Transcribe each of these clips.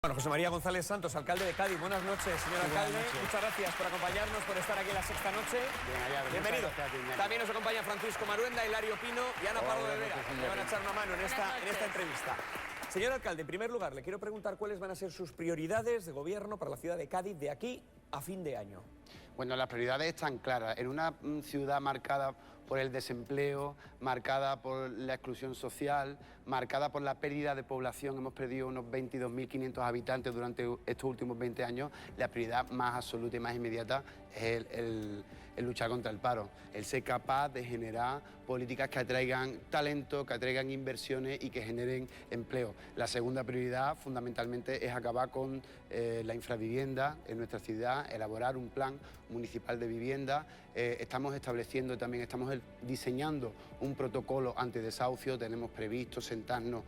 Bueno, José María González Santos, alcalde de Cádiz. Buenas noches, señor alcalde. Muchas gracias por acompañarnos, por estar aquí en la sexta noche. Bienvenido. También nos acompaña Francisco Maruenda, Hilario Pino y Ana Pardo de Vera, que van a echar una mano en esta entrevista. Señor alcalde, en primer lugar, le quiero preguntar cuáles van a ser sus prioridades de gobierno para la ciudad de Cádiz de aquí a fin de año. Bueno, las prioridades están claras. En una ciudad marcada por el desempleo, marcada por la exclusión social, marcada por la pérdida de población, hemos perdido unos 22.500 habitantes durante estos últimos 20 años, la prioridad más absoluta y más inmediata es el luchar contra el paro, el ser capaz de generar políticas que atraigan talento, que atraigan inversiones y que generen empleo. La segunda prioridad, fundamentalmente, es acabar con la infravivienda en nuestra ciudad, elaborar un plan municipal de vivienda. Estamos estableciendo también, estamos diseñando un protocolo antidesahucio. Tenemos previsto sentarnos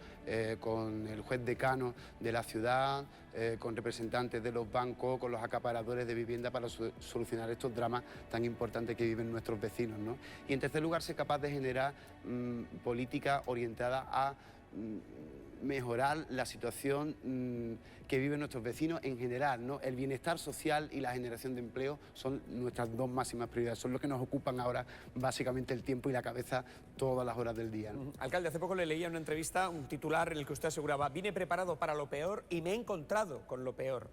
con el juez decano de la ciudad, con representantes de los bancos, con los acaparadores de vivienda para solucionar estos dramas tan importantes que viven nuestros vecinos, ¿no? Y en tercer lugar, ser capaz de generar políticas orientadas a mejorar la situación que viven nuestros vecinos en general, ¿no? El bienestar social y la generación de empleo son nuestras dos máximas prioridades, son los que nos ocupan ahora básicamente el tiempo y la cabeza todas las horas del día, ¿no? Alcalde, hace poco le leía en una entrevista un titular en el que usted aseguraba: vine preparado para lo peor y me he encontrado con lo peor.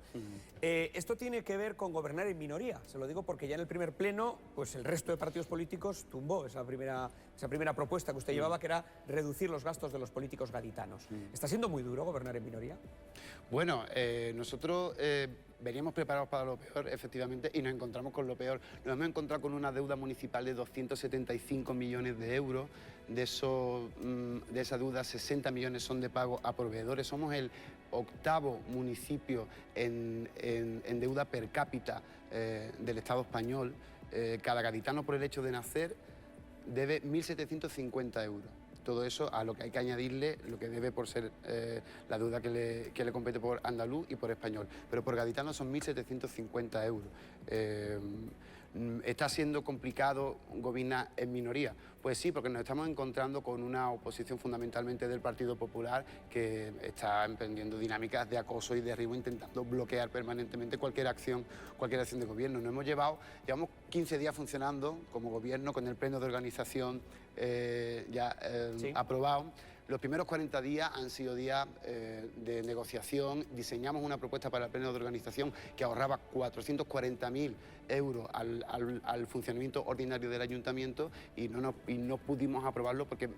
Esto tiene que ver con gobernar en minoría, se lo digo porque ya en el primer pleno pues el resto de partidos políticos tumbó esa primera propuesta que usted llevaba, que era reducir los gastos de los políticos gaditanos. ¿Está siendo muy duro gobernar en minoría? Bueno, nosotros veníamos preparados para lo peor, efectivamente, y nos encontramos con lo peor. Nos hemos encontrado con una deuda municipal de 275 millones de euros. De esa deuda, 60 millones son de pago a proveedores. Somos el octavo municipio en deuda per cápita del Estado español. Cada gaditano, por el hecho de nacer, debe 1.750 euros. Todo eso a lo que hay que añadirle lo que debe por ser la deuda que le compete por andaluz y por español. Pero por gaditano son 1.750 euros. ¿Está siendo complicado gobernar en minoría? Pues sí, porque nos estamos encontrando con una oposición fundamentalmente del Partido Popular que está emprendiendo dinámicas de acoso y derribo, intentando bloquear permanentemente cualquier acción de gobierno. Llevamos 15 días funcionando como gobierno con el pleno de organización ¿sí? aprobado. Los primeros 40 días han sido días de negociación. Diseñamos una propuesta para el pleno de organización que ahorraba 440.000 euros al funcionamiento ordinario del ayuntamiento y no pudimos aprobarlo porque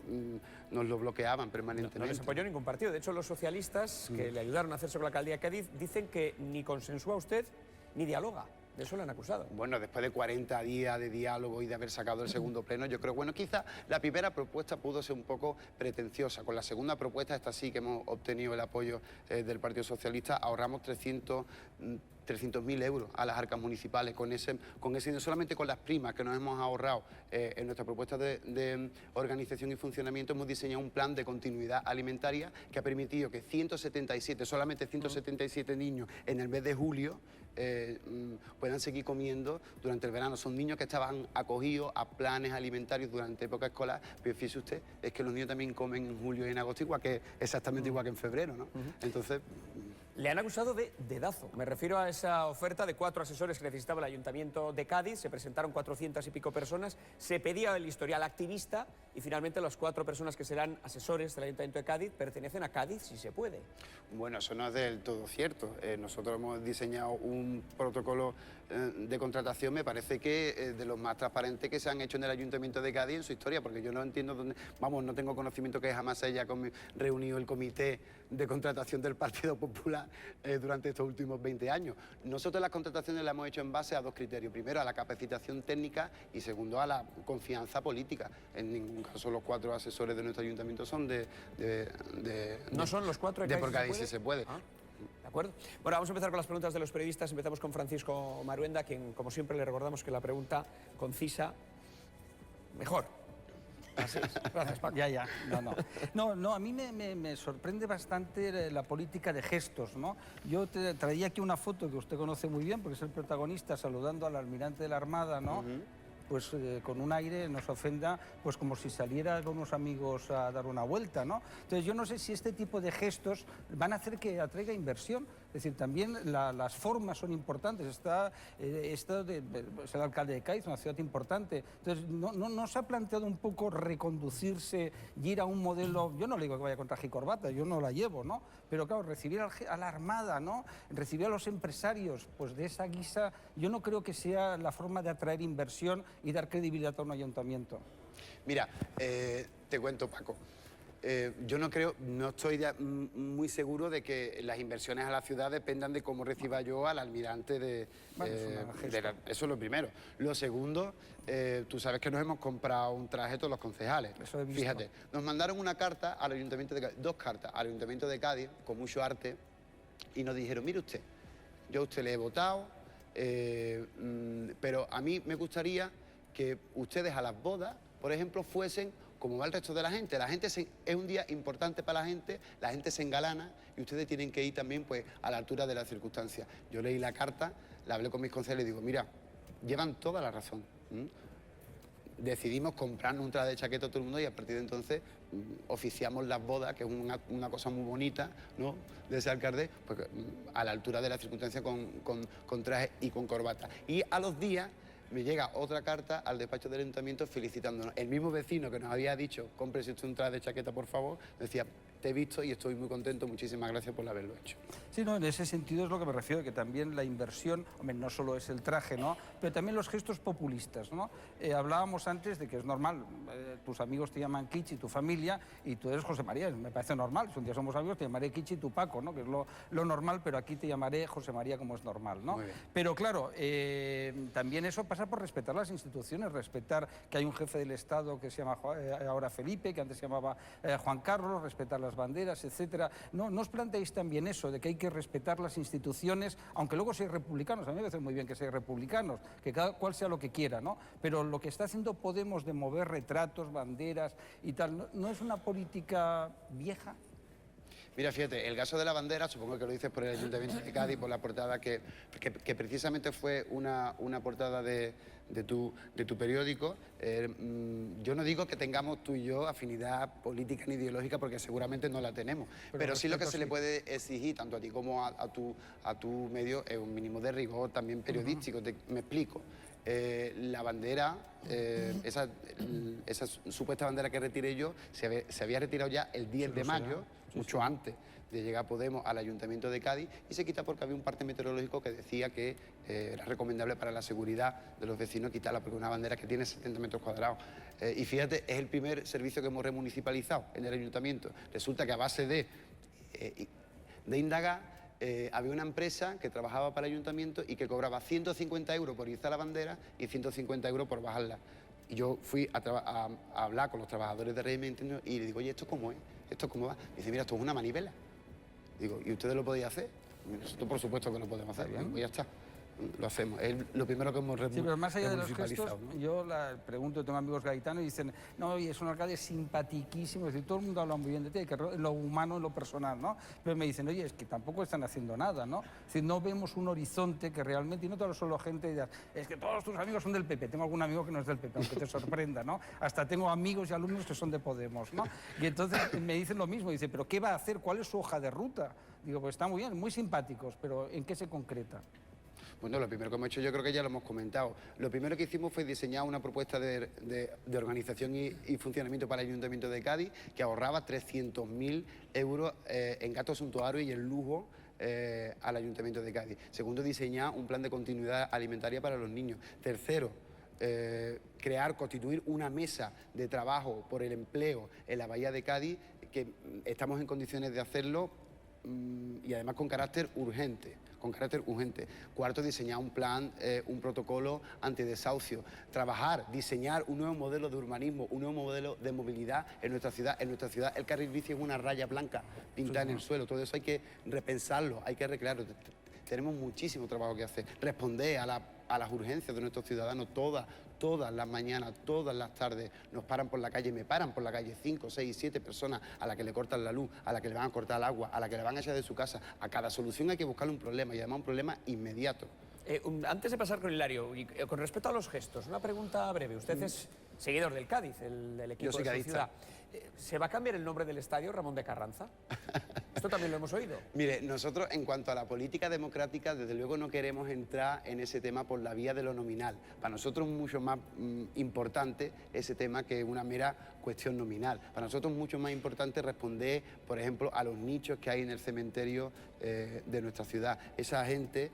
nos lo bloqueaban permanentemente. No les apoyó ningún partido. De hecho, los socialistas que le ayudaron a hacerse con la alcaldía de Cádiz dicen que ni consensúa usted ni dialoga. De eso le han acusado. Bueno, después de 40 días de diálogo y de haber sacado el segundo pleno, yo creo, bueno, quizá la primera propuesta pudo ser un poco pretenciosa. Con la segunda propuesta, esta sí que hemos obtenido el apoyo del Partido Socialista, ahorramos 300.000 euros a las arcas municipales con ese no solamente con las primas que nos hemos ahorrado en nuestra propuesta de organización y funcionamiento. Hemos diseñado un plan de continuidad alimentaria que ha permitido que solamente 177 niños en el mes de julio puedan seguir comiendo durante el verano. Son niños que estaban acogidos a planes alimentarios durante época escolar, pero fíjese usted, es que los niños también comen en julio y en agosto exactamente igual que en febrero, ¿no? Entonces... Le han acusado de dedazo. Me refiero a esa oferta de 4 asesores que necesitaba el Ayuntamiento de Cádiz. Se presentaron 400 y pico personas. Se pedía el historial activista y finalmente las 4 personas que serán asesores del Ayuntamiento de Cádiz pertenecen a Cádiz si se puede. Bueno, eso no es del todo cierto. Nosotros hemos diseñado un protocolo de contratación, me parece que de los más transparentes que se han hecho en el Ayuntamiento de Cádiz en su historia, porque yo no entiendo dónde... Vamos, no tengo conocimiento que jamás se haya reunido el comité de contratación del Partido Popular durante estos últimos 20 años. Nosotros las contrataciones las hemos hecho en base a 2 criterios. Primero, a la capacitación técnica y segundo, a la confianza política. En ningún caso los 4 asesores de nuestro ayuntamiento son ¿No son los 4 de por Cádiz si se puede? Ah. ¿De acuerdo? Bueno, vamos a empezar con las preguntas de los periodistas. Empezamos con Francisco Maruenda, quien, como siempre, le recordamos que la pregunta concisa, mejor. Así es. Gracias, Paco. Ya. No, a mí me sorprende bastante la política de gestos, ¿no? Yo traía aquí una foto que usted conoce muy bien, porque es el protagonista saludando al almirante de la Armada, ¿no? Pues con un aire nos ofenda, pues como si saliera con unos amigos a dar una vuelta, ¿no? Entonces yo no sé si este tipo de gestos van a hacer que atraiga inversión. Es decir, también las formas son importantes. Es el alcalde de Cádiz, una ciudad importante. Entonces, ¿no se ha planteado un poco reconducirse y ir a un modelo? Yo no le digo que vaya con traje y corbata, yo no la llevo, ¿no? Pero claro, recibir a la Armada, ¿no? Recibir a los empresarios, pues de esa guisa, yo no creo que sea la forma de atraer inversión y dar credibilidad a un ayuntamiento. Mira, te cuento, Paco. Yo no estoy muy seguro de que las inversiones a la ciudad dependan de cómo reciba yo al almirante eso es lo primero. Lo segundo, tú sabes que nos hemos comprado un traje todos los concejales. Eso he visto. Fíjate, nos mandaron una carta al Ayuntamiento de Cádiz, 2 cartas al Ayuntamiento de Cádiz, con mucho arte, y nos dijeron, mire usted, yo a usted le he votado, pero a mí me gustaría que ustedes a las bodas, por ejemplo, fuesen como va el resto de la gente. Es un día importante para la gente se engalana y ustedes tienen que ir también pues, a la altura de las circunstancias. Yo leí la carta, la hablé con mis concejales y digo, mira, llevan toda la razón. Decidimos comprarnos un traje de chaqueta a todo el mundo y a partir de entonces oficiamos las bodas, que es una cosa muy bonita, ¿no?, de ese alcalde, pues, a la altura de las circunstancias con traje y con corbata. Y a los días me llega otra carta al despacho del ayuntamiento felicitándonos. El mismo vecino que nos había dicho, cómprese usted un traje de chaqueta, por favor, decía, te he visto y estoy muy contento, muchísimas gracias por haberlo hecho. Sí, no, en ese sentido es lo que me refiero, que también la inversión, hombre, no solo es el traje, ¿no?, pero también los gestos populistas, ¿no? Hablábamos antes de que es normal, tus amigos te llaman Kichi, tu familia, y tú eres José María, me parece normal, si un día somos amigos te llamaré Kichi, tu Paco, ¿no?, que es lo normal, pero aquí te llamaré José María como es normal, ¿no? Pero claro, también eso pasa por respetar las instituciones, respetar que hay un jefe del Estado que se llama ahora Felipe, que antes se llamaba Juan Carlos, respetar las banderas, etcétera. ¿No os planteáis también eso, de que hay que respetar las instituciones, aunque luego seáis republicanos? A mí me parece muy bien que seáis republicanos, que cada cual sea lo que quiera, ¿no? Pero lo que está haciendo Podemos de mover retratos, banderas y tal, ¿no es una política vieja? Mira, fíjate, el caso de la bandera, supongo que lo dices por el Ayuntamiento de Cádiz, por la portada que precisamente fue una portada de tu periódico. Yo no digo que tengamos tú y yo afinidad política ni ideológica, porque seguramente no la tenemos. Pero sí lo que se le puede exigir, tanto a ti como a tu medio, es un mínimo de rigor también periodístico. Me explico. La bandera, esa supuesta bandera que retiré yo, se había retirado ya el 10 de mayo, mucho antes de llegar Podemos al Ayuntamiento de Cádiz, y se quita porque había un parte meteorológico que decía que era recomendable para la seguridad de los vecinos quitarla, porque es una bandera que tiene 70 metros cuadrados. Y fíjate, es el primer servicio que hemos remunicipalizado en el Ayuntamiento. Resulta que a base de indagar, había una empresa que trabajaba para el Ayuntamiento y que cobraba 150 euros por izar la bandera y 150 euros por bajarla. Y yo fui a hablar con los trabajadores de régimen interno y le digo, oye, ¿esto cómo es? ¿Esto cómo va? Me dice, mira, esto es una manivela. Digo, ¿y ustedes lo podéis hacer? Nosotros por supuesto que lo podemos hacer. Pues ya está. Lo hacemos. Es lo primero que hemos remunicipalizado. Sí, pero más allá de los gestos, ¿no? yo pregunto, tengo amigos gaditanos y dicen, no, y es un alcalde simpatiquísimo, es decir, todo el mundo habla muy bien de ti, que en lo humano, en lo personal, ¿no? Pero me dicen, oye, es que tampoco están haciendo nada, ¿no? Es decir, no vemos un horizonte que realmente, y no solo gente, es que todos tus amigos son del PP, tengo algún amigo que no es del PP, aunque te sorprenda, ¿no? Hasta tengo amigos y alumnos que son de Podemos, ¿no? Y entonces me dicen lo mismo, dice, ¿pero qué va a hacer? ¿Cuál es su hoja de ruta? Digo, pues está muy bien, muy simpáticos, pero ¿en qué se concreta? Bueno, lo primero que hemos hecho yo creo que ya lo hemos comentado. Lo primero que hicimos fue diseñar una propuesta de organización y funcionamiento para el Ayuntamiento de Cádiz que ahorraba 300.000 euros en gastos suntuarios y en lujo al Ayuntamiento de Cádiz. Segundo, diseñar un plan de continuidad alimentaria para los niños. Tercero, constituir una mesa de trabajo por el empleo en la Bahía de Cádiz, que estamos en condiciones de hacerlo y además con carácter urgente. Cuarto, diseñar un plan, un protocolo antidesahucio. Diseñar un nuevo modelo de urbanismo, un nuevo modelo de movilidad en nuestra ciudad. En nuestra ciudad el carril bici es una raya blanca pintada en el suelo. Todo eso hay que repensarlo, hay que recrearlo. Tenemos muchísimo trabajo que hacer. Responder a las urgencias de nuestros ciudadanos todas las mañanas, todas las tardes. Nos paran por la calle, me paran por la calle 5, 6, 7 personas a las que le cortan la luz, a las que le van a cortar el agua, a las que le van a echar de su casa. A cada solución hay que buscarle un problema y además un problema inmediato. Antes de pasar con Hilario, y con respecto a los gestos, una pregunta breve. Usted es seguidor del Cádiz, del equipo de su ciudad. ¿Se va a cambiar el nombre del estadio, Ramón de Carranza? Esto también lo hemos oído. Mire, nosotros en cuanto a la política democrática, desde luego no queremos entrar en ese tema por la vía de lo nominal. Para nosotros es mucho más importante ese tema que una mera cuestión nominal. Para nosotros es mucho más importante responder, por ejemplo, a los nichos que hay en el cementerio de nuestra ciudad. Esa gente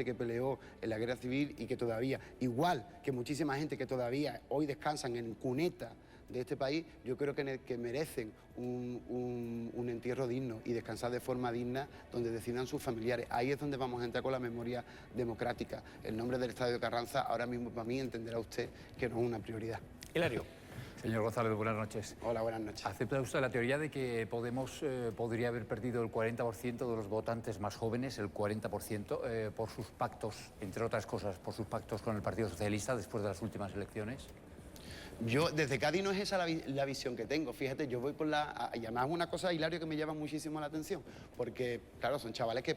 que peleó en la guerra civil y que todavía, igual que muchísima gente que todavía hoy descansan en cunetas de este país, yo creo que merecen un entierro digno y descansar de forma digna donde decidan sus familiares. Ahí es donde vamos a entrar con la memoria democrática. El nombre del Estadio Carranza ahora mismo para mí entenderá usted que no es una prioridad. Hilario. Señor González, buenas noches. Hola, buenas noches. ¿Acepta usted la teoría de que Podemos podría haber perdido el 40% de los votantes más jóvenes, el 40%, por sus pactos, entre otras cosas, por sus pactos con el Partido Socialista después de las últimas elecciones? Yo, desde Cádiz, no es esa la visión que tengo. Fíjate, yo voy por la... Y además una cosa, Hilario, que me llama muchísimo la atención, porque, claro, son chavales que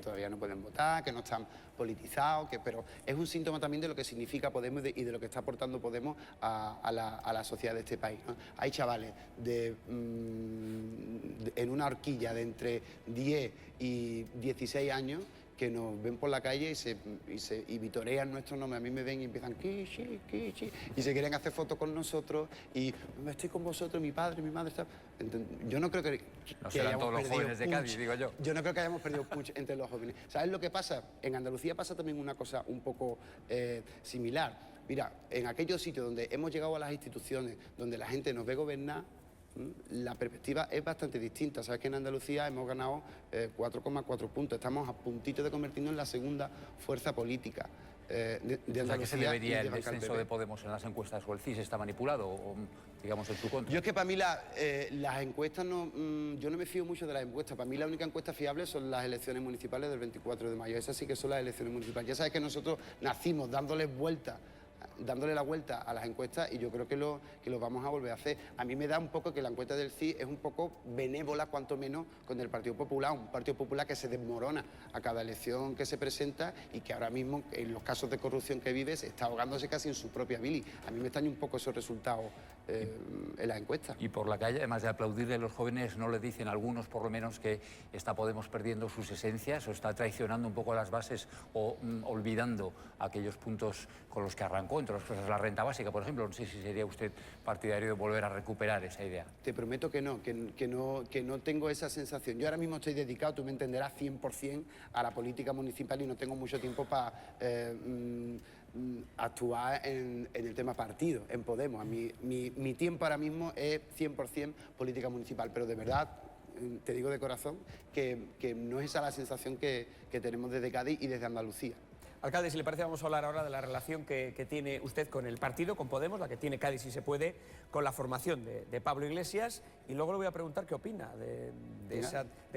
todavía no pueden votar, que no están politizados, pero es un síntoma también de lo que significa Podemos y de lo que está aportando Podemos a la sociedad de este país, ¿no? Hay chavales en una horquilla de entre 10 y 16 años que nos ven por la calle y vitorean nuestro nombre. A mí me ven y empiezan Kishi, Kishi, y se quieren hacer fotos con nosotros y estoy con vosotros, mi padre, mi madre está... Yo no creo que no serán todos los jóvenes de Cádiz, digo yo. Yo no creo que hayamos perdido punch entre los jóvenes. ¿Sabes lo que pasa? En Andalucía pasa también una cosa un poco similar. Mira, en aquellos sitios donde hemos llegado a las instituciones, donde la gente nos ve gobernar, la perspectiva es bastante distinta. Sabes que en Andalucía hemos ganado 4,4 puntos. Estamos a puntito de convertirnos en la segunda fuerza política de Andalucía. O sea, ¿qué se debería el descenso de Podemos en las encuestas? ¿O el CIS está manipulado o, digamos, en su contra? Yo es que para mí las encuestas no... yo no me fío mucho de las encuestas. Para mí la única encuesta fiable son las elecciones municipales del 24 de mayo. Esas sí que son las elecciones municipales. Ya sabes que nosotros nacimos dándole la vuelta a las encuestas y yo creo que lo vamos a volver a hacer. A mí me da un poco que la encuesta del CIS es un poco benévola, cuanto menos, con el Partido Popular, un Partido Popular que se desmorona a cada elección que se presenta y que ahora mismo, en los casos de corrupción que vive, se está ahogándose casi en su propia bilis. A mí me extraña un poco esos resultados en las encuestas. Y por la calle, además de aplaudirle a los jóvenes, ¿no le dicen algunos, por lo menos, que está Podemos perdiendo sus esencias o está traicionando un poco las bases o olvidando aquellos puntos con los que arrancó, entre otras cosas la renta básica, por ejemplo? No sé si sería usted partidario de volver a recuperar esa idea. Te prometo que no tengo esa sensación. Yo ahora mismo estoy dedicado, tú me entenderás, 100% a la política municipal y no tengo mucho tiempo para actuar en el tema partido, en Podemos. Mi tiempo ahora mismo es 100% política municipal, pero de verdad, te digo de corazón, que no es esa la sensación que tenemos desde Cádiz y desde Andalucía. Alcalde, si le parece, vamos a hablar ahora de la relación que tiene usted con el partido, con Podemos, la que tiene Cádiz, si se puede, con la formación de Pablo Iglesias. Y luego le voy a preguntar qué opina de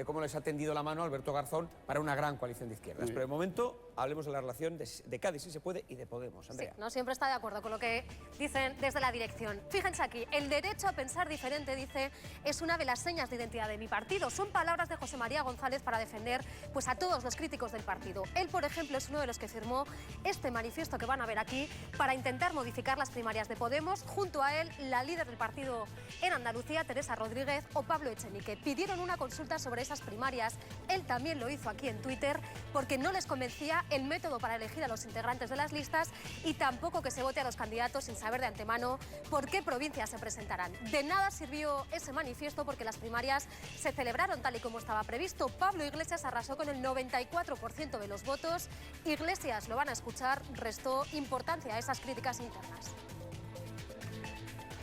cómo les ha tendido la mano Alberto Garzón para una gran coalición de izquierdas. Pero de momento hablemos de la relación de Cádiz, si se puede, y de Podemos. Andrea. Sí, no siempre está de acuerdo con lo que dicen desde la dirección. Fíjense aquí, el derecho a pensar diferente, dice, es una de las señas de identidad de mi partido. Son palabras de José María González para defender pues, a todos los críticos del partido. Él, por ejemplo, es uno de los que firmó este manifiesto que van a ver aquí para intentar modificar las primarias de Podemos. Junto a él, la líder del partido en Andalucía, Teresa Rodríguez, o Pablo Echenique. Pidieron una consulta sobre esas primarias. Él también lo hizo aquí en Twitter porque no les convencía el método para elegir a los integrantes de las listas y tampoco que se vote a los candidatos sin saber de antemano por qué provincias se presentarán. De nada sirvió ese manifiesto porque las primarias se celebraron tal y como estaba previsto. Pablo Iglesias arrasó con el 94% de los votos. Iglesias, lo van a escuchar, restó importancia a esas críticas internas.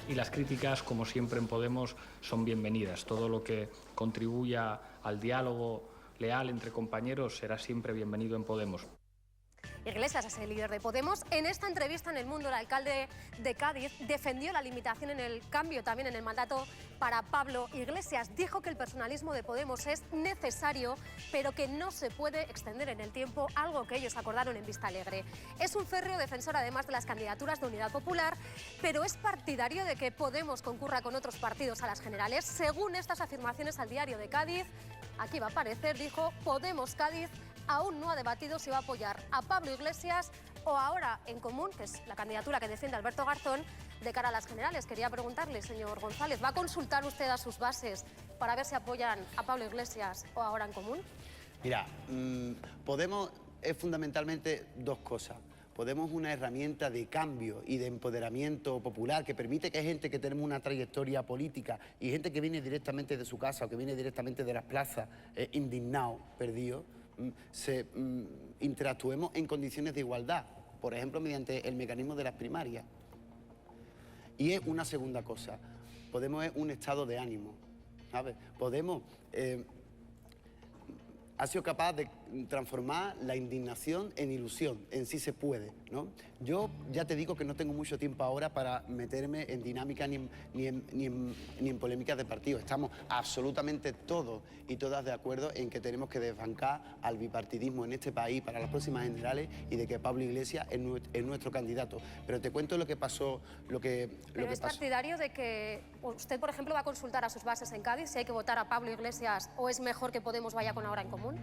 Y las críticas, como siempre en Podemos, son bienvenidas. Todo lo que contribuya al diálogo leal entre compañeros será siempre bienvenido en Podemos. Iglesias es el líder de Podemos. En esta entrevista en El Mundo, el alcalde de Cádiz defendió la limitación en el cambio también en el mandato para Pablo Iglesias. Dijo que el personalismo de Podemos es necesario, pero que no se puede extender en el tiempo, algo que ellos acordaron en Vistalegre. Es un férreo defensor además de las candidaturas de Unidad Popular, pero es partidario de que Podemos concurra con otros partidos a las generales. Según estas afirmaciones al Diario de Cádiz, aquí va a aparecer, dijo, Podemos Cádiz aún no ha debatido si va a apoyar a Pablo Iglesias o ahora en Común, que es la candidatura que defiende Alberto Garzón, de cara a las generales. Quería preguntarle, señor González, ¿va a consultar usted a sus bases para ver si apoyan a Pablo Iglesias o ahora en Común? Mira, Podemos es fundamentalmente dos cosas. Podemos es una herramienta de cambio y de empoderamiento popular que permite que gente que tenemos una trayectoria política y gente que viene directamente de su casa o que viene directamente de las plazas, indignados, perdidos, interactuemos en condiciones de igualdad, por ejemplo, mediante el mecanismo de las primarias. Y es una segunda cosa. Podemos es un estado de ánimo, ¿sabes? Podemos ha sido capaz de transformar la indignación en ilusión, en sí se puede, ¿no? Yo ya te digo que no tengo mucho tiempo ahora para meterme en dinámica ni en polémicas de partido. Estamos absolutamente todos y todas de acuerdo en que tenemos que desbancar al bipartidismo en este país para las próximas generales y de que Pablo Iglesias es nuestro candidato. Pero te cuento lo que pasó, ¿Pero es partidario de que usted, por ejemplo, va a consultar a sus bases en Cádiz si hay que votar a Pablo Iglesias o es mejor que Podemos vaya con Ahora en Común?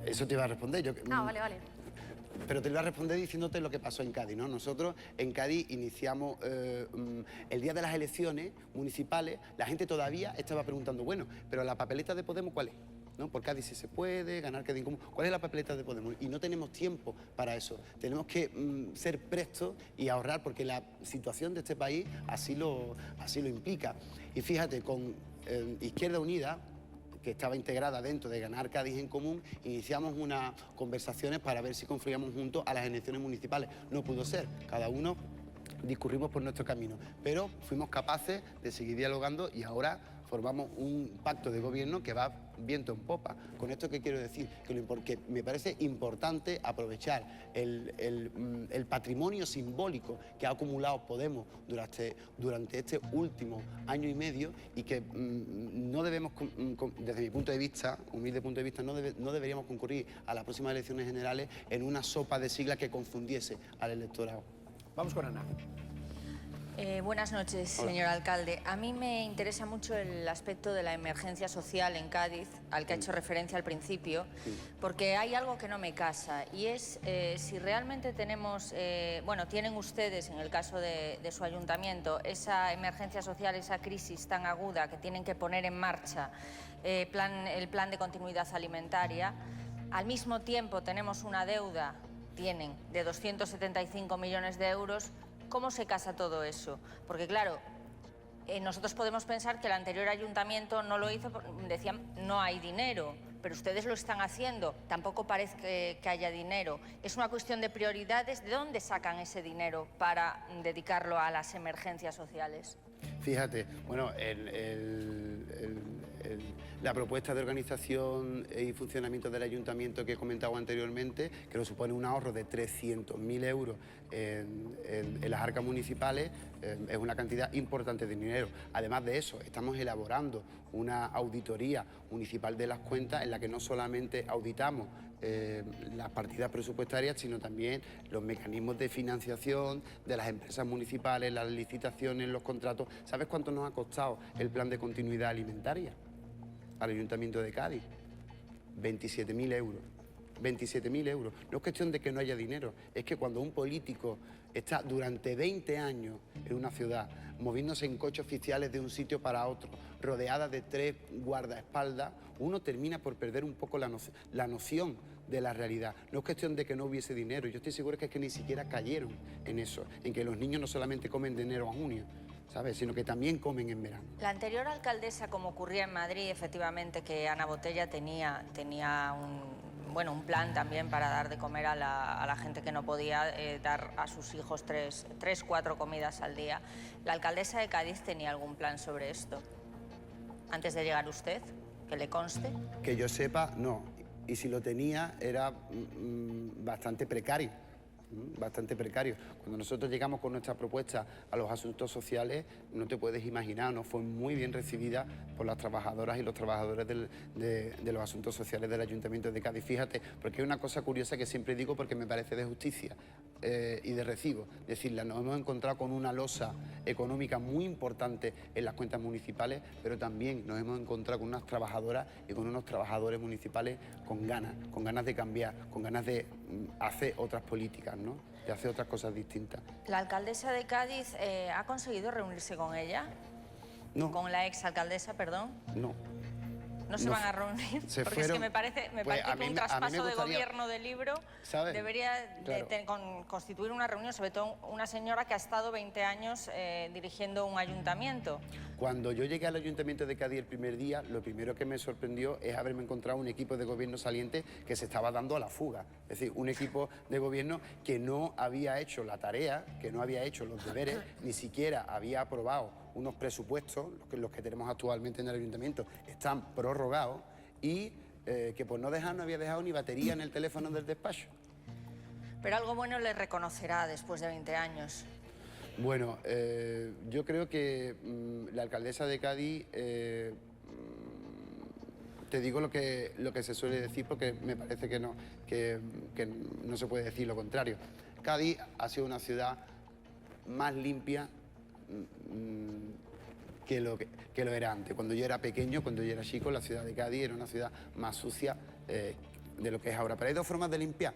Eso te iba a responder. Vale. Pero te lo voy a responder diciéndote lo que pasó en Cádiz, ¿no? Nosotros en Cádiz iniciamos el día de las elecciones municipales, la gente todavía estaba preguntando, bueno, pero la papeleta de Podemos, ¿cuál es? ¿No? Por Cádiz si se puede, ganar Cádiz en Común. ¿Cuál es la papeleta de Podemos? Y no tenemos tiempo para eso. Tenemos que ser prestos y ahorrar porque la situación de este país así lo implica. Y fíjate, con Izquierda Unida, que estaba integrada dentro de Ganar Cádiz en Común, iniciamos unas conversaciones para ver si confluíamos juntos a las elecciones municipales. No pudo ser, cada uno discurrimos por nuestro camino, pero fuimos capaces de seguir dialogando y ahora formamos un pacto de gobierno que va viento en popa. Con esto, ¿qué quiero decir? Que me parece importante aprovechar el patrimonio simbólico que ha acumulado Podemos durante este último año y medio y que no debemos, desde mi punto de vista, humilde punto de vista, no deberíamos concurrir a las próximas elecciones generales en una sopa de siglas que confundiese al electorado. Vamos con Ana. Buenas noches, señor alcalde. A mí me interesa mucho el aspecto de la emergencia social en Cádiz, al que ha hecho referencia al principio, porque hay algo que no me casa, y es si realmente tenemos, tienen ustedes, en el caso de su ayuntamiento, esa emergencia social, esa crisis tan aguda que tienen que poner en marcha el plan de continuidad alimentaria. Al mismo tiempo tenemos una deuda, de 275 millones de euros. ¿Cómo se casa todo eso? Porque claro, nosotros podemos pensar que el anterior ayuntamiento no lo hizo, decían no hay dinero, pero ustedes lo están haciendo, tampoco parece que haya dinero. Es una cuestión de prioridades. ¿De dónde sacan ese dinero para dedicarlo a las emergencias sociales? Fíjate, bueno, la propuesta de organización y funcionamiento del ayuntamiento que he comentado anteriormente, que nos supone un ahorro de 300.000 euros en las arcas municipales, es una cantidad importante de dinero. Además de eso, estamos elaborando una auditoría municipal de las cuentas en la que no solamente auditamos las partidas presupuestarias, sino también los mecanismos de financiación de las empresas municipales, las licitaciones, los contratos. ¿Sabes cuánto nos ha costado el plan de continuidad alimentaria al Ayuntamiento de Cádiz? 27.000 euros. 27.000 euros. No es cuestión de que no haya dinero, es que cuando un político está durante 20 años en una ciudad, moviéndose en coches oficiales de un sitio para otro, rodeada de 3 guardaespaldas, uno termina por perder un poco la noción de la realidad. No es cuestión de que no hubiese dinero, yo estoy seguro que es que ni siquiera cayeron en eso, en que los niños no solamente comen de enero a junio, ¿sabes?, sino que también comen en verano. La anterior alcaldesa, como ocurría en Madrid, efectivamente, que Ana Botella tenía un plan también para dar de comer a la gente que no podía dar a sus hijos 4 comidas al día. ¿La alcaldesa de Cádiz tenía algún plan sobre esto antes de llegar usted, que le conste? Que yo sepa, no. Y si lo tenía, era bastante precario. Bastante precario. Cuando nosotros llegamos con nuestra propuesta a los asuntos sociales, no te puedes imaginar, no fue muy bien recibida por las trabajadoras y los trabajadores de los asuntos sociales del Ayuntamiento de Cádiz. Fíjate, porque es una cosa curiosa que siempre digo porque me parece de justicia y de recibo decirla. Nos hemos encontrado con una losa económica muy importante en las cuentas municipales, pero también nos hemos encontrado con unas trabajadoras y con unos trabajadores municipales con ganas de cambiar, con ganas de hacer otras políticas, ¿no? Y hace otras cosas distintas. ¿La alcaldesa de Cádiz ha conseguido reunirse con ella? No. Con la exalcaldesa, perdón. No. ¿No se No, van a reunir? se Porque fueron. es que me parece Pues que un traspaso de gobierno del libro ¿sabes? debería Claro. constituir una reunión, sobre todo una señora que ha estado 20 años dirigiendo un ayuntamiento. Cuando yo llegué al Ayuntamiento de Cádiz el primer día, lo primero que me sorprendió es haberme encontrado un equipo de gobierno saliente que se estaba dando a la fuga. Es decir, un equipo de gobierno que no había hecho la tarea, que no había hecho los deberes, ni siquiera había aprobado unos presupuestos, los que tenemos actualmente en el Ayuntamiento, están prorrogados y que por no dejar no había dejado ni batería en el teléfono del despacho. Pero algo bueno le reconocerá después de 20 años. Bueno, yo creo que la alcaldesa de Cádiz, te digo lo que se suele decir porque me parece que no se puede decir lo contrario. Cádiz ha sido una ciudad más limpia que lo era antes. Cuando yo era pequeño, cuando yo era chico, la ciudad de Cádiz era una ciudad más sucia de lo que es ahora. Pero hay dos formas de limpiar.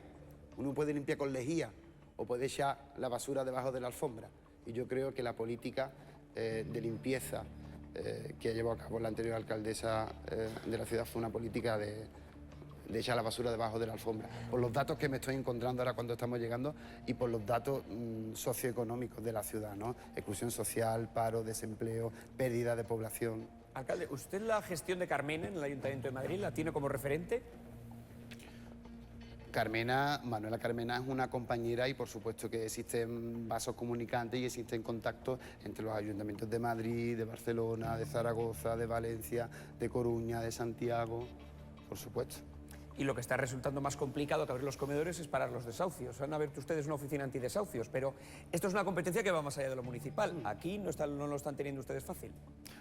Uno puede limpiar con lejía o puede echar la basura debajo de la alfombra. Y yo creo que la política de limpieza que ha llevado a cabo la anterior alcaldesa de la ciudad fue una política de echar la basura debajo de la alfombra. Por los datos que me estoy encontrando ahora cuando estamos llegando y por los datos socioeconómicos de la ciudad, ¿no? Exclusión social, paro, desempleo, pérdida de población. Alcalde, ¿usted la gestión de Carmena en el Ayuntamiento de Madrid la tiene como referente? Manuela Carmena es una compañera y por supuesto que existen vasos comunicantes y existen contactos entre los ayuntamientos de Madrid, de Barcelona, de Zaragoza, de Valencia, de Coruña, de Santiago, por supuesto. Y lo que está resultando más complicado que abrir los comedores es parar los desahucios. Han abierto ustedes una oficina antidesahucios, pero esto es una competencia que va más allá de lo municipal. Aquí no lo están teniendo ustedes fácil.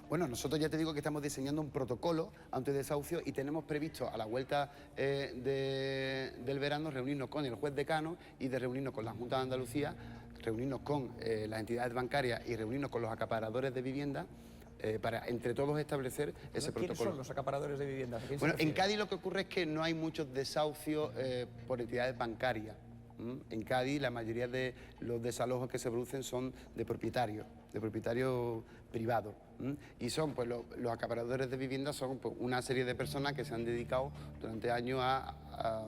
Bueno, nosotros ya te digo que estamos diseñando un protocolo antidesahucio y tenemos previsto a la vuelta del verano reunirnos con el juez decano y de reunirnos con la Junta de Andalucía, reunirnos con las entidades bancarias y reunirnos con los acaparadores de vivienda para entre todos establecer ese protocolo. ¿Quiénes son los acaparadores de vivienda? Bueno, en Cádiz lo que ocurre es que no hay muchos desahucios por entidades bancarias. En Cádiz la mayoría de los desalojos que se producen son de propietarios privados. Y son, pues los acaparadores de vivienda son pues, una serie de personas que se han dedicado durante años a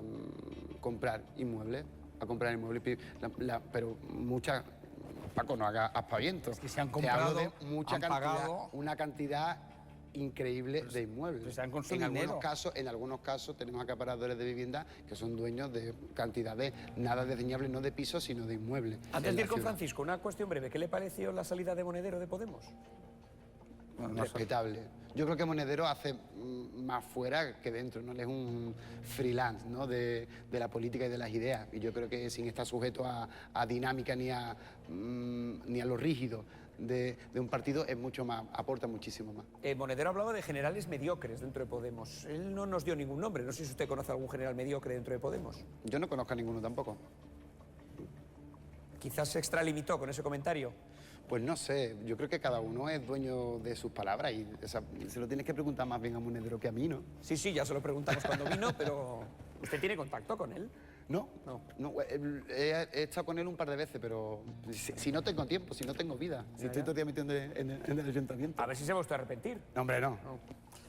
comprar inmuebles, pero muchas... Paco, no haga aspavientos. Es que se han comprado, de mucha han cantidad, pagado... una cantidad increíble de inmuebles. Pues se han con su dinero. En algunos casos tenemos acaparadores de vivienda que son dueños de cantidades nada desdeñables, no de pisos, sino de inmuebles. Antes de ir con Francisco, una cuestión breve. ¿Qué le pareció la salida de Monedero de Podemos? Respetable. Yo creo que Monedero hace más fuera que dentro, ¿no? Él es un freelance, ¿no? de la política y de las ideas. Y yo creo que sin estar sujeto a dinámica ni a lo rígido de un partido, es mucho más, aporta muchísimo más. Monedero hablaba de generales mediocres dentro de Podemos. Él no nos dio ningún nombre. No sé si usted conoce algún general mediocre dentro de Podemos. Yo no conozco a ninguno tampoco. Quizás se extralimitó con ese comentario. Pues no sé, yo creo que cada uno es dueño de sus palabras y se lo tienes que preguntar más bien a Monedero que a mí, ¿no? Sí, ya se lo preguntamos cuando vino, pero ¿usted tiene contacto con él? No. He estado con él un par de veces, pero si no tengo tiempo, si no tengo vida, si estoy todo el día metiendo en el ayuntamiento. A ver si se va usted a arrepentir. No, hombre, no.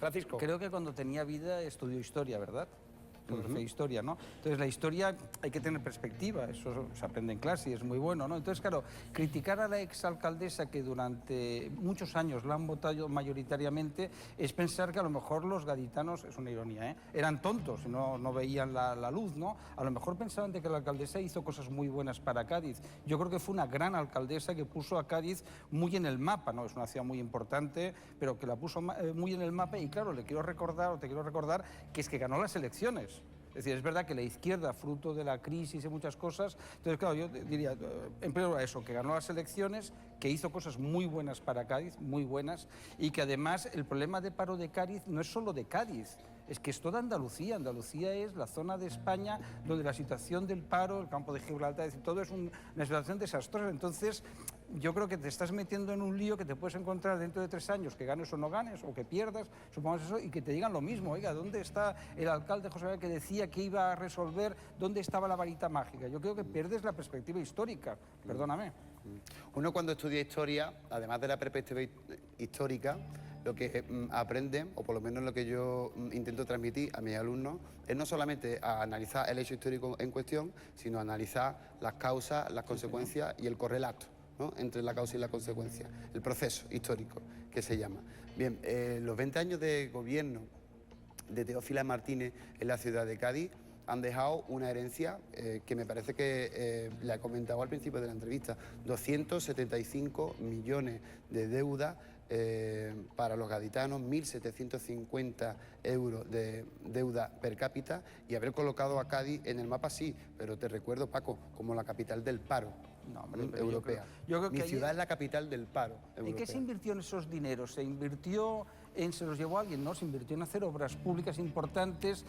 Francisco. Creo que cuando tenía vida estudió historia, ¿verdad? Fue historia, ¿no? Entonces la historia hay que tener perspectiva, eso se aprende en clase y es muy bueno, ¿no? Entonces, claro, criticar a la exalcaldesa que durante muchos años la han votado mayoritariamente es pensar que a lo mejor los gaditanos, es una ironía, ¿eh? Eran tontos, no veían la luz, ¿no? A lo mejor pensaban de que la alcaldesa hizo cosas muy buenas para Cádiz. Yo creo que fue una gran alcaldesa que puso a Cádiz muy en el mapa, ¿no? Es una ciudad muy importante, pero que la puso muy en el mapa y claro, te quiero recordar que es que ganó las elecciones. Es decir, es verdad que la izquierda, fruto de la crisis y muchas cosas, entonces claro, yo diría, en primer lugar eso, que ganó las elecciones, que hizo cosas muy buenas para Cádiz, muy buenas, y que además el problema de paro de Cádiz no es solo de Cádiz, es que es toda Andalucía. Andalucía es la zona de España donde la situación del paro, el campo de Gibraltar, es decir, todo es una situación desastrosa. Entonces, yo creo que te estás metiendo en un lío que te puedes encontrar dentro de 3 años, que ganes o no ganes, o que pierdas, supongamos eso, y que te digan lo mismo. Oiga, ¿dónde está el alcalde José María que decía que iba a resolver? ¿Dónde estaba la varita mágica? Yo creo que pierdes la perspectiva histórica, perdóname. Uno cuando estudia historia, además de la perspectiva histórica, lo que aprende, o por lo menos lo que yo intento transmitir a mis alumnos, es no solamente a analizar el hecho histórico en cuestión, sino a analizar las causas, las consecuencias y el correlato, ¿no?, entre la causa y la consecuencia, el proceso histórico que se llama. Bien, los 20 años de gobierno de Teófila Martínez en la ciudad de Cádiz han dejado una herencia que me parece que le he comentado al principio de la entrevista, 275 millones de deuda para los gaditanos, 1.750 euros de deuda per cápita, y haber colocado a Cádiz en el mapa sí, pero te recuerdo, Paco, como la capital del paro. No, hombre, europea. Yo creo Mi que ciudad es la capital del paro europea. ¿En qué se invirtió en esos dineros? Se invirtió se los llevó alguien, ¿no? Se invirtió en hacer obras públicas importantes,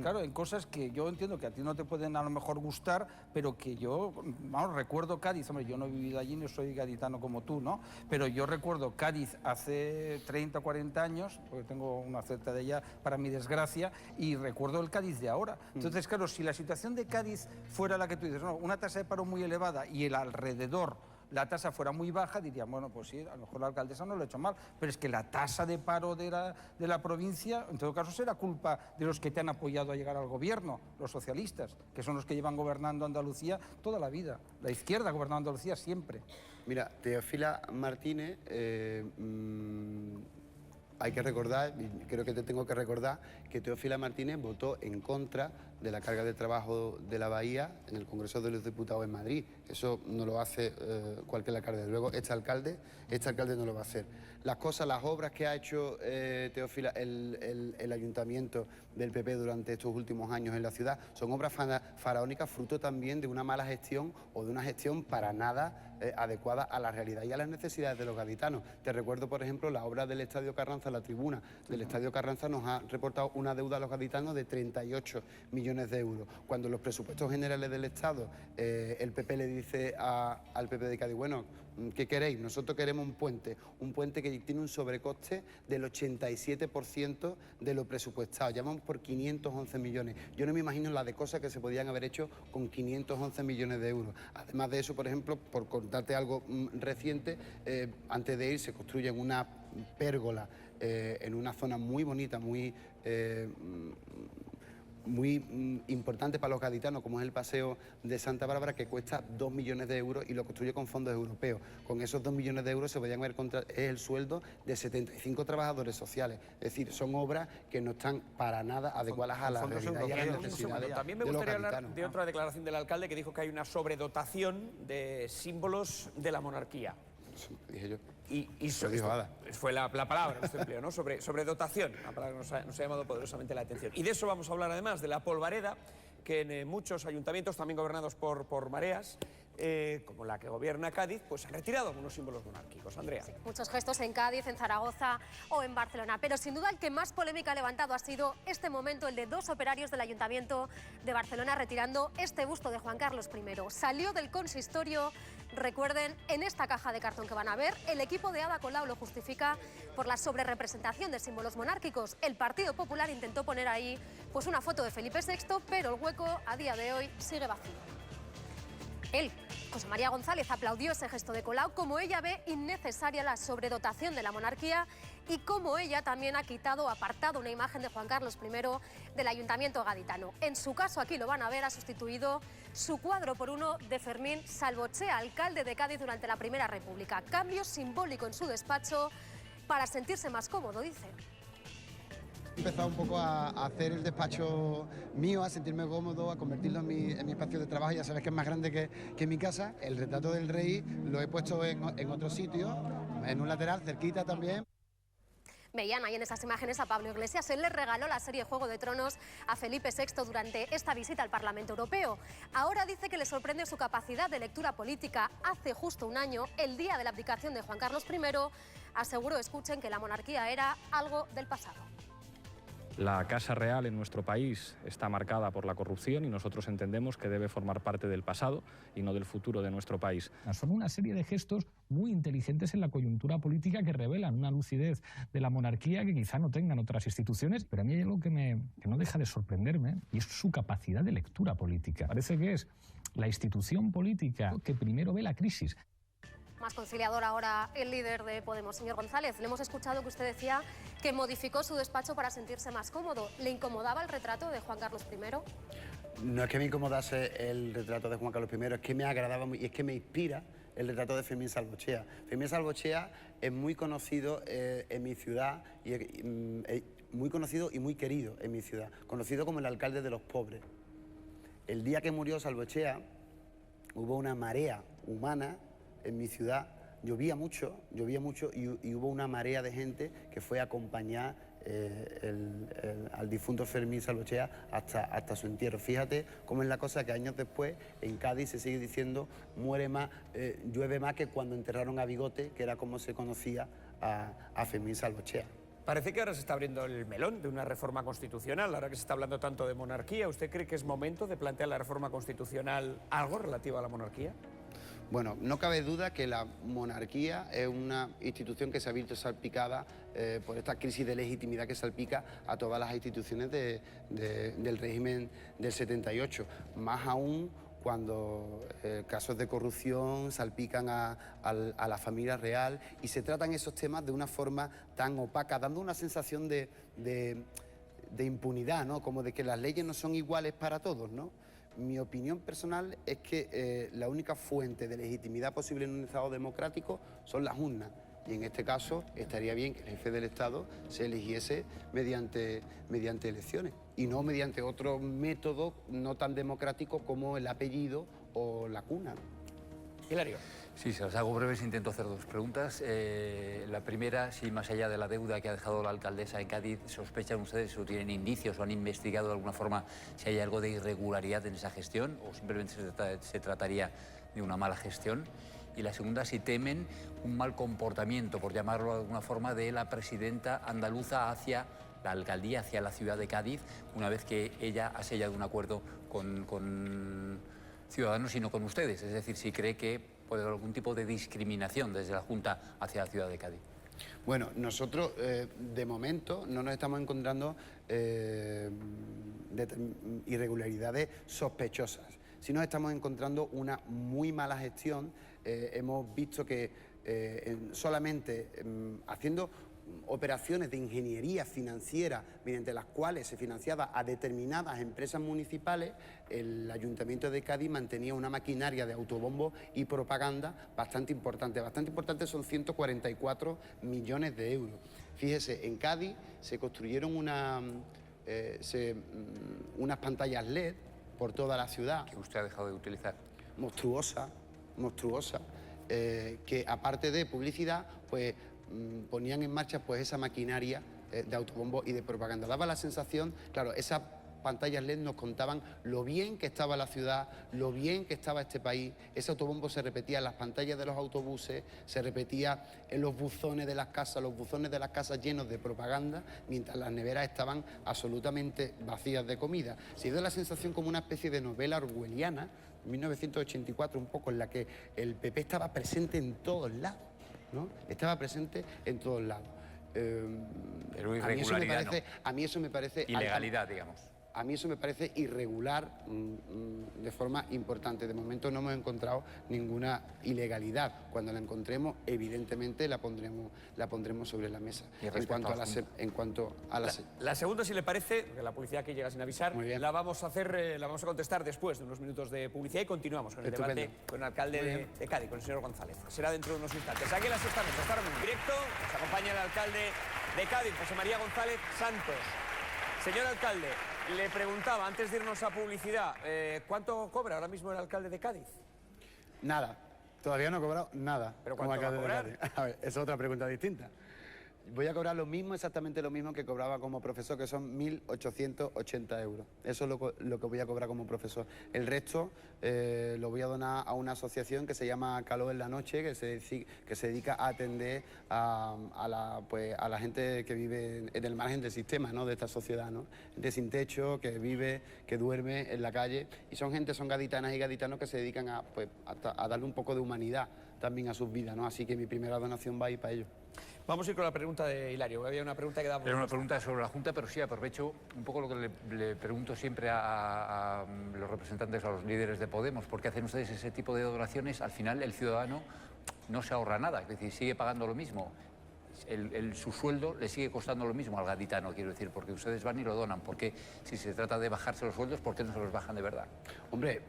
claro, en cosas que yo entiendo que a ti no te pueden a lo mejor gustar, pero que yo, vamos, recuerdo Cádiz, hombre, yo no he vivido allí, no soy gaditano como tú, ¿no? Pero yo recuerdo Cádiz hace 30 o 40 años, porque tengo una cierta de ella para mi desgracia, y recuerdo el Cádiz de ahora. Entonces, claro, si la situación de Cádiz fuera la que tú dices, no, una tasa de paro muy elevada y el alrededor la tasa fuera muy baja, dirían, bueno, pues sí, a lo mejor la alcaldesa no lo ha hecho mal, pero es que la tasa de paro de la provincia, en todo caso, será culpa de los que te han apoyado a llegar al gobierno, los socialistas, que son los que llevan gobernando Andalucía toda la vida. La izquierda ha gobernado Andalucía siempre. Mira, Teófila Martínez, hay que recordar, y creo que te tengo que recordar, que Teófila Martínez votó en contra de la carga de trabajo de la Bahía en el Congreso de los Diputados en Madrid. Eso no lo hace cualquier alcalde. Luego, este alcalde no lo va a hacer. Las cosas, las obras que ha hecho Teófila, el ayuntamiento del PP durante estos últimos años en la ciudad, son obras faraónicas, fruto también de una mala gestión o de una gestión para nada adecuada a la realidad y a las necesidades de los gaditanos. Te recuerdo, por ejemplo, la obra del Estadio Carranza, la tribuna del Estadio Carranza nos ha reportado una deuda a los gaditanos de 38 millones de euros. Cuando los presupuestos generales del Estado, el PP le dice al PP de Cádiz, bueno, ¿qué queréis? Nosotros queremos un puente que tiene un sobrecoste del 87% de lo presupuestado. Ya vamos por 511 millones. Yo no me imagino la de cosas que se podían haber hecho con 511 millones de euros. Además de eso, por ejemplo, por contarte algo reciente, antes de ir se construye una pérgola en una zona muy bonita, muy importante para los gaditanos, como es el Paseo de Santa Bárbara, que cuesta 2 millones de euros y lo construye con fondos europeos. Con esos 2 millones de euros se podían haber es el sueldo de 75 trabajadores sociales. Es decir, son obras que no están para nada adecuadas a la realidad y a las necesidades. También me gustaría hablar de otra declaración del alcalde que dijo que hay una sobredotación de símbolos de la monarquía. Eso dije yo. Fue la palabra que usted empleó, ¿no? Sobredotación, una palabra que nos ha llamado poderosamente la atención. Y de eso vamos a hablar además, de la polvareda, que en muchos ayuntamientos, también gobernados por mareas, como la que gobierna Cádiz, pues han retirado algunos símbolos monárquicos. Andrea. Sí, muchos gestos en Cádiz, en Zaragoza o en Barcelona. Pero sin duda el que más polémica ha levantado ha sido este momento, el de 2 operarios del Ayuntamiento de Barcelona retirando este busto de Juan Carlos I. Salió del consistorio, recuerden, en esta caja de cartón que van a ver. El equipo de Ada Colau lo justifica por la sobrerepresentación de símbolos monárquicos. El Partido Popular intentó poner ahí pues una foto de Felipe VI, pero el hueco a día de hoy sigue vacío. Él, José María González, aplaudió ese gesto de Colau, como ella ve innecesaria la sobredotación de la monarquía y como ella también ha apartado una imagen de Juan Carlos I del Ayuntamiento gaditano. En su caso, aquí lo van a ver, ha sustituido su cuadro por uno de Fermín Salvochea, alcalde de Cádiz durante la Primera República. Cambio simbólico en su despacho para sentirse más cómodo, dice. He empezado un poco a hacer el despacho mío, a sentirme cómodo, a convertirlo en mi espacio de trabajo. Ya sabes que es más grande que mi casa. El retrato del rey lo he puesto en otro sitio, en un lateral, cerquita también. Veían ahí en esas imágenes a Pablo Iglesias. Él le regaló la serie Juego de Tronos a Felipe VI durante esta visita al Parlamento Europeo. Ahora dice que le sorprende su capacidad de lectura política. Hace justo un año, el día de la abdicación de Juan Carlos I, aseguró, escuchen, que la monarquía era algo del pasado. La Casa Real en nuestro país está marcada por la corrupción y nosotros entendemos que debe formar parte del pasado y no del futuro de nuestro país. Son una serie de gestos muy inteligentes en la coyuntura política que revelan una lucidez de la monarquía que quizá no tengan otras instituciones, pero a mí hay algo que no deja de sorprenderme y es su capacidad de lectura política. Parece que es la institución política que primero ve la crisis. Más conciliador ahora el líder de Podemos, señor González. Le hemos escuchado que usted decía que modificó su despacho para sentirse más cómodo. ¿Le incomodaba el retrato de Juan Carlos I? No es que me incomodase el retrato de Juan Carlos I, es que me agradaba y es que me inspira el retrato de Fermín Salvochea. Fermín Salvochea es muy conocido en mi ciudad, muy conocido y muy querido en mi ciudad, conocido como el alcalde de los pobres. El día que murió Salvochea hubo una marea humana en mi ciudad, llovía mucho y hubo una marea de gente que fue a acompañar al difunto Fermín Salvochea hasta su entierro. Fíjate cómo es la cosa que años después en Cádiz se sigue diciendo llueve más que cuando enterraron a Bigote, que era como se conocía a Fermín Salvochea. Parece que ahora se está abriendo el melón de una reforma constitucional, ahora que se está hablando tanto de monarquía. ¿Usted cree que es momento de plantear la reforma constitucional algo relativo a la monarquía? Bueno, no cabe duda que la monarquía es una institución que se ha visto salpicada por esta crisis de legitimidad que salpica a todas las instituciones del régimen del 78, más aún cuando casos de corrupción salpican a la familia real y se tratan esos temas de una forma tan opaca, dando una sensación de impunidad, ¿no? Como de que las leyes no son iguales para todos, ¿no? Mi opinión personal es que la única fuente de legitimidad posible en un Estado democrático son las urnas. Y en este caso estaría bien que el jefe del Estado se eligiese mediante elecciones y no mediante otro método no tan democrático como el apellido o la cuna. Hilario. Sí, se las hago breves, intento hacer dos preguntas. La primera, si más allá de la deuda que ha dejado la alcaldesa en Cádiz, ¿sospechan ustedes o tienen indicios o han investigado de alguna forma si hay algo de irregularidad en esa gestión o simplemente se trataría de una mala gestión? Y la segunda, si temen un mal comportamiento, por llamarlo de alguna forma, de la presidenta andaluza hacia la alcaldía, hacia la ciudad de Cádiz, una vez que ella ha sellado un acuerdo con Ciudadanos y no con ustedes. Es decir, si cree que puede haber algún tipo de discriminación desde la Junta hacia la ciudad de Cádiz. Bueno, nosotros de momento no nos estamos encontrando irregularidades sospechosas. Sí nos estamos encontrando una muy mala gestión. Hemos visto que solamente haciendo operaciones de ingeniería financiera mediante las cuales se financiaba a determinadas empresas municipales, el Ayuntamiento de Cádiz mantenía una maquinaria de autobombo y propaganda bastante importante. Bastante importante son 144 millones de euros. Fíjese, en Cádiz se construyeron unas pantallas LED por toda la ciudad. Que usted ha dejado de utilizar. Monstruosa, que aparte de publicidad, pues ponían en marcha pues esa maquinaria de autobombo y de propaganda. Daba la sensación, claro, esas pantallas LED nos contaban lo bien que estaba la ciudad, lo bien que estaba este país. Ese autobombo se repetía en las pantallas de los autobuses, se repetía en los buzones de las casas llenos de propaganda, mientras las neveras estaban absolutamente vacías de comida. Se dio la sensación como una especie de novela orwelliana, 1984, un poco, en la que el PP estaba presente en todos lados, ¿no? Estaba presente en todos lados. Pero irregularidad a mí eso me parece ilegalidad, digamos. A mí eso me parece irregular de forma importante. De momento no hemos encontrado ninguna ilegalidad. Cuando la encontremos, evidentemente la pondremos sobre la mesa. En cuanto a la segunda, si le parece, porque la publicidad que llega sin avisar, la vamos a contestar después de unos minutos de publicidad y continuamos con el debate con el alcalde de Cádiz, con el señor González. Será dentro de unos instantes. Aquí en la sexta noche, estarán en directo. Nos acompaña el alcalde de Cádiz, José María González Santos. Señor alcalde, le preguntaba, antes de irnos a publicidad, ¿cuánto cobra ahora mismo el alcalde de Cádiz? Nada, todavía no ha cobrado nada. ¿Pero cuánto va a cobrar? A ver, esa es otra pregunta distinta. Voy a cobrar lo mismo, exactamente lo mismo que cobraba como profesor, que son 1.880 euros. Eso es lo que voy a cobrar como profesor. El resto lo voy a donar a una asociación que se llama Calor en la Noche, que se dedica a atender a la gente que vive en el margen del sistema, ¿no?, de esta sociedad, ¿no? Gente sin techo, que vive, que duerme en la calle. Y son gaditanas y gaditanos que se dedican a darle un poco de humanidad también a sus vidas, ¿no? Así que mi primera donación va a ir para ellos. Vamos a ir con la pregunta de Hilario. Había una pregunta que daba... Era una pregunta sobre la Junta, pero sí aprovecho un poco lo que le pregunto siempre a los representantes, a los líderes de Podemos. ¿Por qué hacen ustedes ese tipo de donaciones? Al final el ciudadano no se ahorra nada, es decir, sigue pagando lo mismo. Su sueldo le sigue costando lo mismo al gaditano, quiero decir, porque ustedes van y lo donan. Porque si se trata de bajarse los sueldos, ¿por qué no se los bajan de verdad? Hombre,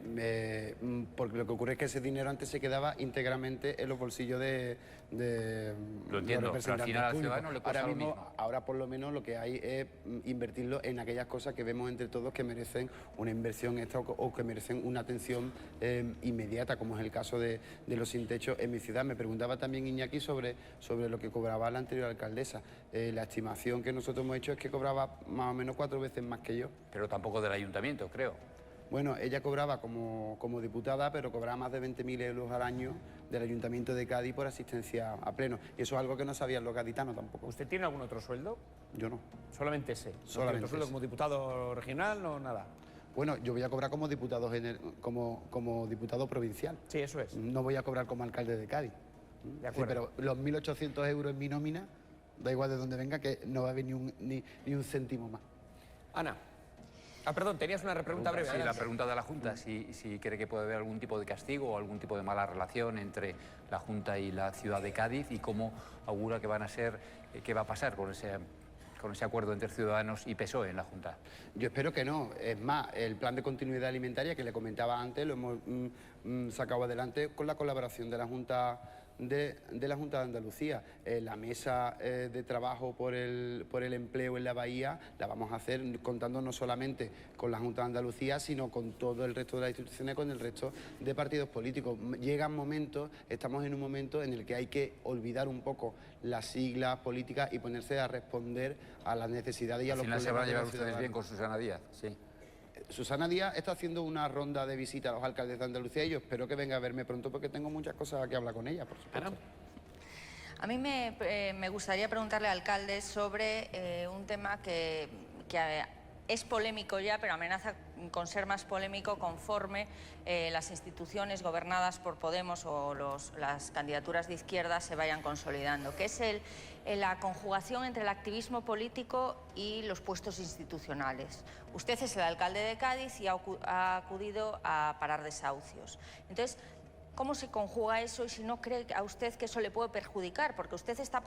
porque lo que ocurre es que ese dinero antes se quedaba íntegramente en los bolsillos de lo entiendo, los representantes pero al final al públicos. ciudadano le cuesta lo mismo. Ahora por lo menos lo que hay es invertirlo en aquellas cosas que vemos entre todos que merecen una inversión extra o que merecen una atención inmediata, como es el caso de los sin techo en mi ciudad. Me preguntaba también Iñaki sobre lo que cobraba la anterior alcaldesa. La estimación que nosotros hemos hecho es que cobraba más o menos 4 veces más que yo. Pero tampoco del ayuntamiento, creo. Bueno, ella cobraba como diputada, pero cobraba más de 20.000 euros al año del Ayuntamiento de Cádiz por asistencia a pleno. Y eso es algo que no sabían los gaditanos tampoco. ¿Usted tiene algún otro sueldo? Yo no. ¿Solamente ese? Solamente ¿Otro sueldo ese. como diputado regional o nada? Bueno, yo voy a cobrar como diputado como diputado provincial. Sí, eso es. No voy a cobrar como alcalde de Cádiz. De acuerdo. Sí, pero los 1.800 euros en mi nómina, da igual de dónde venga, que no va a haber ni un céntimo más. Ana. Perdón, tenías una pregunta breve. Sí, la pregunta de la Junta, si cree que puede haber algún tipo de castigo o algún tipo de mala relación entre la Junta y la ciudad de Cádiz y cómo augura que qué va a pasar con ese acuerdo entre Ciudadanos y PSOE en la Junta. Yo espero que no. Es más, el plan de continuidad alimentaria que le comentaba antes lo hemos sacado adelante con la colaboración de la Junta de Andalucía. La mesa de trabajo por el empleo en la Bahía la vamos a hacer contando no solamente con la Junta de Andalucía, sino con todo el resto de las instituciones, con el resto de partidos políticos. Estamos en un momento en el que hay que olvidar un poco las siglas políticas y ponerse a responder a las necesidades y a los problemas. Al final se van a llevar de los ustedes bien ciudadanos. con Susana Díaz, sí. Susana Díaz está haciendo una ronda de visita a los alcaldes de Andalucía y yo espero que venga a verme pronto porque tengo muchas cosas que hablar con ella, por supuesto. A mí me gustaría preguntarle al alcalde sobre un tema que es polémico ya, pero amenaza con ser más polémico conforme las instituciones gobernadas por Podemos o las candidaturas de izquierda se vayan consolidando, que es la conjugación entre el activismo político y los puestos institucionales. Usted es el alcalde de Cádiz y ha acudido a parar desahucios. Entonces, ¿cómo se conjuga eso y si no cree a usted que eso le puede perjudicar? Porque usted está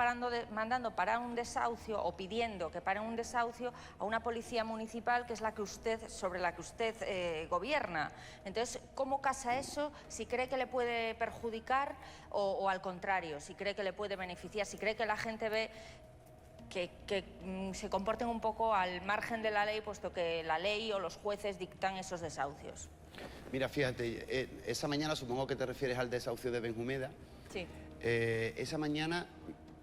mandando parar un desahucio o pidiendo que pare un desahucio a una policía municipal que es sobre la que usted gobierna. Entonces, ¿cómo casa eso? Si cree que le puede perjudicar o al contrario, si cree que le puede beneficiar, si cree que la gente ve que se comporten un poco al margen de la ley, puesto que la ley o los jueces dictan esos desahucios. Mira, fíjate, esa mañana, supongo que te refieres al desahucio de Benjumeda. Sí. Esa mañana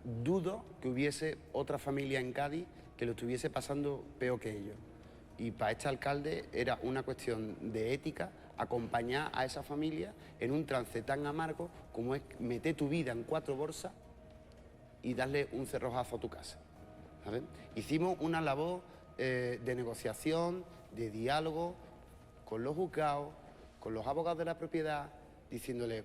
dudo que hubiese otra familia en Cádiz que lo estuviese pasando peor que ellos. Y para este alcalde era una cuestión de ética acompañar a esa familia en un trance tan amargo como es meter tu vida en 4 bolsas y darle un cerrojazo a tu casa. ¿Sabes? Hicimos una labor de negociación, de diálogo con los juzgados, con los abogados de la propiedad, diciéndole,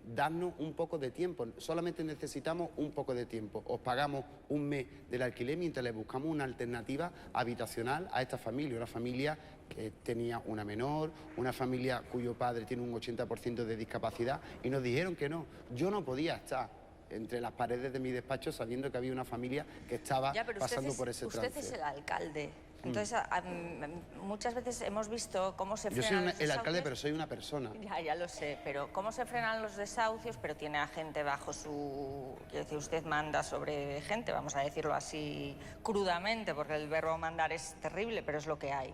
dadnos un poco de tiempo, solamente necesitamos un poco de tiempo. Os pagamos un mes del alquiler mientras le buscamos una alternativa habitacional a esta familia, una familia que tenía una menor, una familia cuyo padre tiene un 80% de discapacidad, y nos dijeron que no. Yo no podía estar entre las paredes de mi despacho sabiendo que había una familia que estaba pasando por ese trance. Usted es el alcalde. Entonces, muchas veces hemos visto cómo se frenan Yo soy los el desahucios. alcalde, pero soy una persona. Ya lo sé, pero cómo se frenan los desahucios, pero tiene a gente bajo su... Quiero decir, usted manda sobre gente, vamos a decirlo así crudamente, porque el verbo mandar es terrible, pero es lo que hay.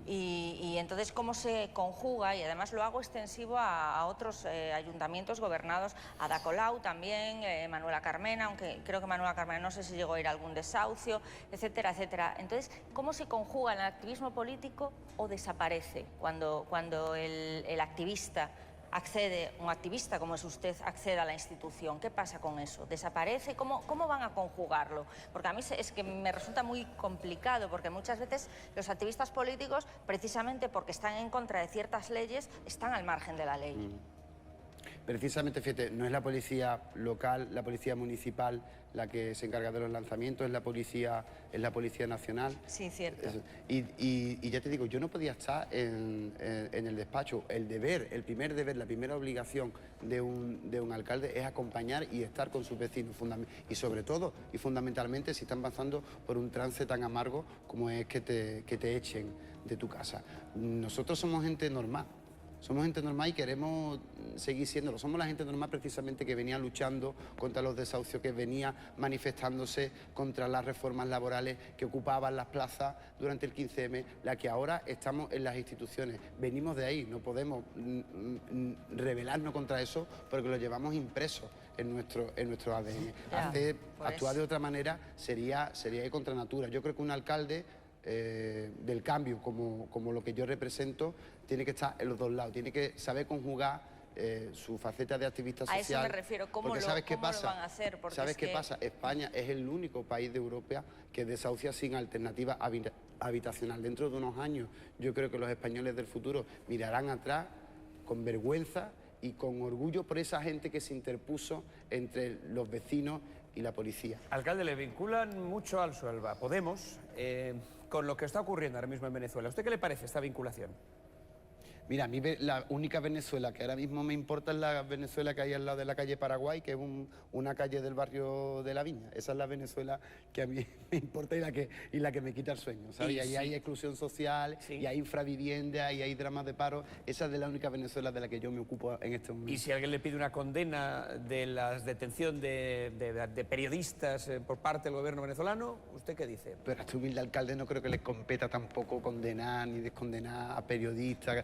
Y entonces, cómo se conjuga, y además lo hago extensivo a otros ayuntamientos gobernados, a Ada Colau también, Manuela Carmena, aunque creo que Manuela Carmena no sé si llegó a ir a algún desahucio, etcétera, etcétera. Entonces, ¿cómo se conjuga el activismo político o desaparece cuando el activista accede, un activista como es usted, accede a la institución? ¿Qué pasa con eso? ¿Desaparece? ¿Cómo van a conjugarlo? Porque a mí es que me resulta muy complicado, porque muchas veces los activistas políticos, precisamente porque están en contra de ciertas leyes, están al margen de la ley. Precisamente, fíjate, no es la policía local, la policía municipal la que se encarga de los lanzamientos, es la policía nacional. Sí, cierto. Y ya te digo, yo no podía estar en el despacho. El primer deber, la primera obligación de un alcalde es acompañar y estar con sus vecinos. Y sobre todo, y fundamentalmente, si están pasando por un trance tan amargo como es que te echen de tu casa. Nosotros somos gente normal. Somos gente normal y queremos seguir siéndolo. Somos la gente normal precisamente que venía luchando contra los desahucios, que venía manifestándose contra las reformas laborales que ocupaban las plazas durante el 15M, la que ahora estamos en las instituciones. Venimos de ahí, no podemos rebelarnos contra eso porque lo llevamos impreso en nuestro ADN. Actuar de otra manera sería ir contra natura. Yo creo que un alcalde del cambio, como lo que yo represento, tiene que estar en los dos lados, tiene que saber conjugar su faceta de activista social. A eso me refiero, ¿cómo lo van a hacer? Porque ¿Sabes qué pasa? España es el único país de Europa que desahucia sin alternativa habitacional. Dentro de unos años, yo creo que los españoles del futuro mirarán atrás con vergüenza y con orgullo por esa gente que se interpuso entre los vecinos y la policía. Alcalde, le vinculan mucho al Suelva, Podemos, con lo que está ocurriendo ahora mismo en Venezuela. ¿A usted qué le parece esta vinculación? Mira, a mí la única Venezuela que ahora mismo me importa es la Venezuela que hay al lado de la calle Paraguay, que es una calle del barrio de La Viña. Esa es la Venezuela que a mí me importa y la que me quita el sueño, ¿sabes? Y ahí hay exclusión social, y hay infravivienda, y hay dramas de paro. Esa es de la única Venezuela de la que yo me ocupo en este momento. ¿Y si alguien le pide una condena de la detención de periodistas por parte del gobierno venezolano, ¿usted qué dice? Pero a este humilde alcalde no creo que le competa tampoco condenar ni descondenar a periodistas,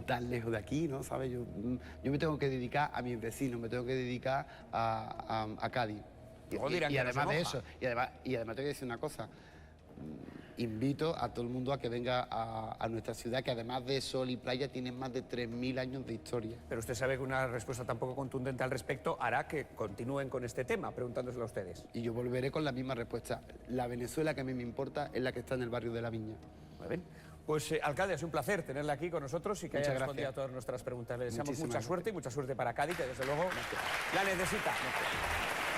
tan lejos de aquí, ¿no? ¿Sabes? Yo me tengo que dedicar a mis vecinos, me tengo que dedicar a Cádiz. Y además de eso, y además te voy a decir una cosa, invito a todo el mundo a que venga a nuestra ciudad, que además de sol y playa tiene más de 3.000 años de historia. Pero usted sabe que una respuesta tan poco contundente al respecto hará que continúen con este tema, preguntándoselo a ustedes. Y yo volveré con la misma respuesta. La Venezuela que a mí me importa es la que está en el barrio de La Viña. Muy bien. Pues, alcalde, es un placer tenerle aquí con nosotros y que haya respondido a todas nuestras preguntas. Le deseamos mucha suerte y mucha suerte para Cádiz, que desde luego la necesita.